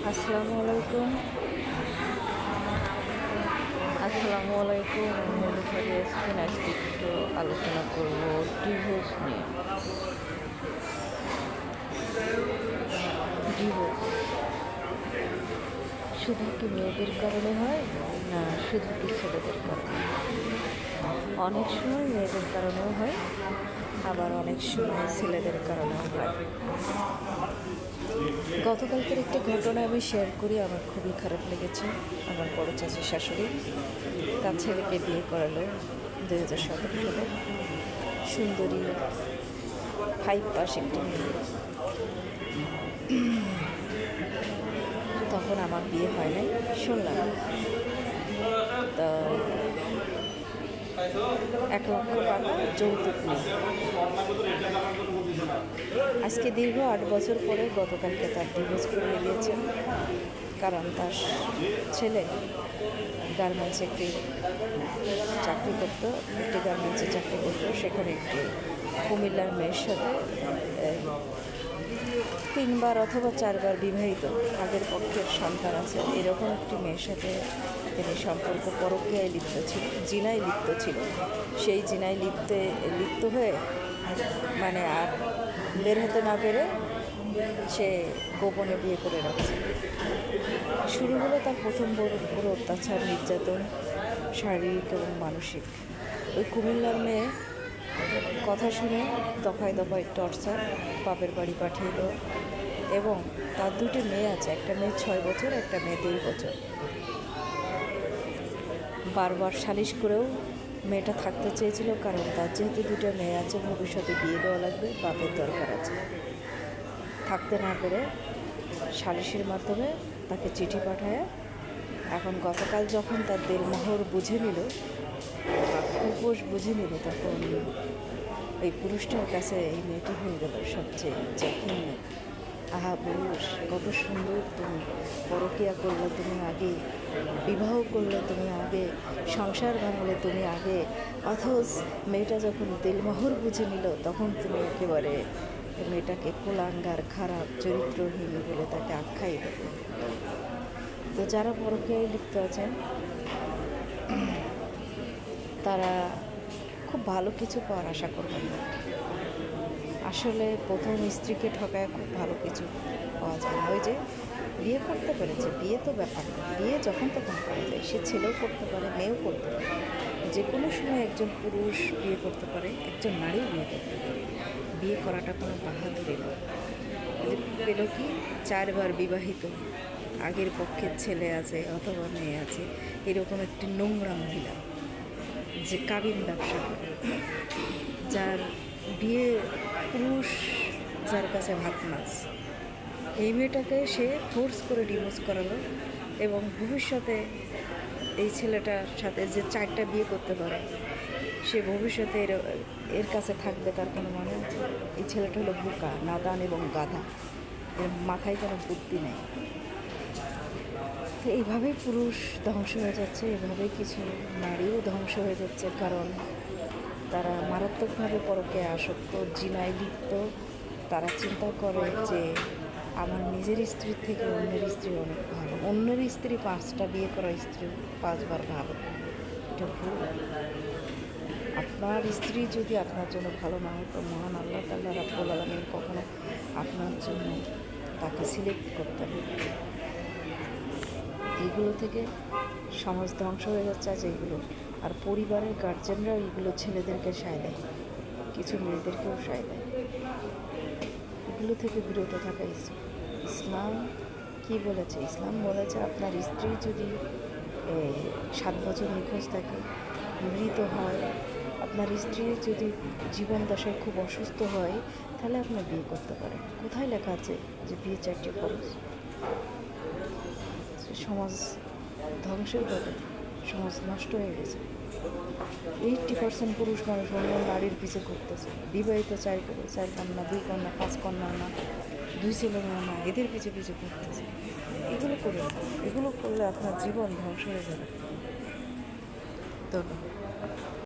আসসালামু আলাইকুম। আমি নীলুফারি ইয়াসমিন। আজকে একটু আলোচনা করব ডিভোর্স নিয়ে। ডিভোর্স শুধু কি মেয়েদের কারণে হয়, না শুধু কি ছেলেদের কারণে? অনেক সময় মেয়েদের কারণেও হয়, আবার অনেক সময় ছেলেদের কারণেও হয়। গতকালকের একটা ঘটনা আমি শেয়ার করি, আমার খুবই খারাপ লেগেছে। আমার বড় চাচির শাশুড়ি তার ছেলেকে বিয়ে করালো 2017 সালে। সুন্দরী 5 পাস একটি মেয়ে। তখন আমার বিয়ে হয় নাই, শুনলাম। তা 1 লক্ষ টাকা যৌতুক নেই। আজকে দীর্ঘ 8 বছর পরে গতকালকে তার ডিভোর্স করিয়ে দিয়েছেন। কারণ তার ছেলে গার্মেন্টসে একটি চাকরি করতো, একটি গার্মেন্টসে চাকরি করতো। সেখানে একটি কুমিল্লার মেয়ের সাথে 3বার অথবা 4বার বিবাহিত, আগের পক্ষের সন্তান আছে, এরকম একটি মেয়ের সাথে তিনি সম্পর্ক পরকীয়ায় লিপ্ত ছিল, জিনায় লিপ্ত ছিল। সেই জিনায় লিপ্ত হয়ে মানে আর বের হতে না পেরে সে গোপনে বিয়ে করে রাখছে। শুরু হলো তার প্রথম বড় অত্যাচার, নির্যাতন, শারীরিক এবং মানসিক। ওই কুমিল্লার মেয়ে কথা শুনে দফায় দফায় টর্চার, বাপের বাড়ি পাঠিয়ে দেওয়া। এবং তার 2টি মেয়ে আছে, একটা মেয়ে 6 বছর, একটা মেয়ে 3 বছর। বারবার সালিশ করেও মেয়েটা থাকতে চেয়েছিল, কারণ তার যেহেতু 2টা মেয়ে আছে, ভবিষ্যতে বিয়ে দেওয়া লাগবে, বাপের দরকার আছে। থাকতে না পেরে সালিশের মাধ্যমে তাকে চিঠি পাঠায়। এখন গতকাল যখন তার দেড়মোহর বুঝে নিল বা উপোস বুঝে নিল, তখন এই পুরুষটার কাছে এই মেয়েটি হয়ে গেল সবচেয়ে যখন আহা পুরুষ, কত সুন্দর তুমি, পরকীয়া করলে তুমি আগে, বিবাহ করলে তুমি আগে, সংসার ভাঙলে তুমি আগে, অথচ মেয়েটা যখন দেড়মোহর বুঝে নিল তখন তুমি একেবারে মেয়েটাকে কুলাঙ্গার, খারাপ, চরিত্রহীন বলে তাকে আখ্যায়ী দেবে। তো যারা পরকীয়ায় লিপ্ত আছেন তারা খুব ভালো কিছু পাওয়ার আশা করবেন না। আসলে প্রথম স্ত্রীকে ঠকায় খুব ভালো কিছু পাওয়া যায় না। ওই যে বিয়ে করতে পেরেছে, বিয়ে তো ব্যাপার না, বিয়ে যখন তখন করা যায়। সে ছেলেও করতে পারে, মেয়েও করতে পারে, যে কোনো সময় একজন পুরুষ বিয়ে করতে পারে, একজন নারীও বিয়ে করতে পারে। বিয়ে করাটা কোনো বাহাদুরি না। পেল কি 4বার বিবাহিত, আগের পক্ষের ছেলে আছে অথবা মেয়ে আছে, এরকম একটি নোংরা মহিলা যে কাবিন ব্যবসা করে, যার বিয়ে পুরুষ, যার কাছে ভাত মাছ। এই মেয়েটাকে সে ফোর্স করে ডিভোর্স করালো এবং ভবিষ্যতে এই ছেলেটার সাথে যে 4টা বিয়ে করতে পারে, সে ভবিষ্যতে এর কাছে থাকবে, তার কোনো মানে আছে? এই ছেলেটা হলো বোকা, নাদান এবং গাধা, এর মাথায় কোনো বুদ্ধি নেই। তো এইভাবেই পুরুষ ধ্বংস হয়ে যাচ্ছে, এভাবেই কিছু নারীও ধ্বংস হয়ে যাচ্ছে, কারণ তারা মারাত্মকভাবে পরকীয়ায় আসক্ত, জিনায় লিপ্ত। তারা চিন্তা করে যে আমার নিজের স্ত্রীর থেকে অন্যের স্ত্রী অনেক ভালো, অন্যের স্ত্রী 5টা বিয়ে করা স্ত্রী 5বার ভালো। এটা ভুল। আপনার স্ত্রী যদি আপনার জন্য ভালো না হয়, তো মহান আল্লাহ তাআলা রাব্বুল আলামিন কখনো আপনার জন্য তাকে সিলেক্ট করতেন। এইগুলো থেকে সমাজ ধ্বংস হয়ে যাচ্ছে আজ এইগুলো। আর পরিবারের গার্জেনরাও এইগুলো ছেলেদেরকে সায় দেয়, কিছু মেয়েদেরকেও সায় দেয়। এগুলো থেকে বিরত থাকা ইসলাম কি বলেছে? ইসলাম বলেছে আপনার স্ত্রী যদি 7 বছর নিখোঁজ থাকে, মৃত হয়, আপনার স্ত্রী যদি জীবন দশায় খুব অসুস্থ হয়, তাহলে আপনার বিয়ে করতে পারেন। কোথায় লেখা আছে যে বিয়ে 4টি ফরজ? সমাজ ধ্বংসের পথে, সমাজ নষ্ট হয়ে গেছে। 80% পুরুষ মানুষ অন্য নারীর পিছে ঘুরতেছে। বিবাহিত 4 কন্যা, 2 কন্যা, 5 কন্যা না, 2 ছেলে মেয়ে না, এদের পিছে ঘুরতেছে। এগুলো করে না, এগুলো করলে আপনার জীবন ধ্বংস হয়ে যাবে। ধন্যবাদ।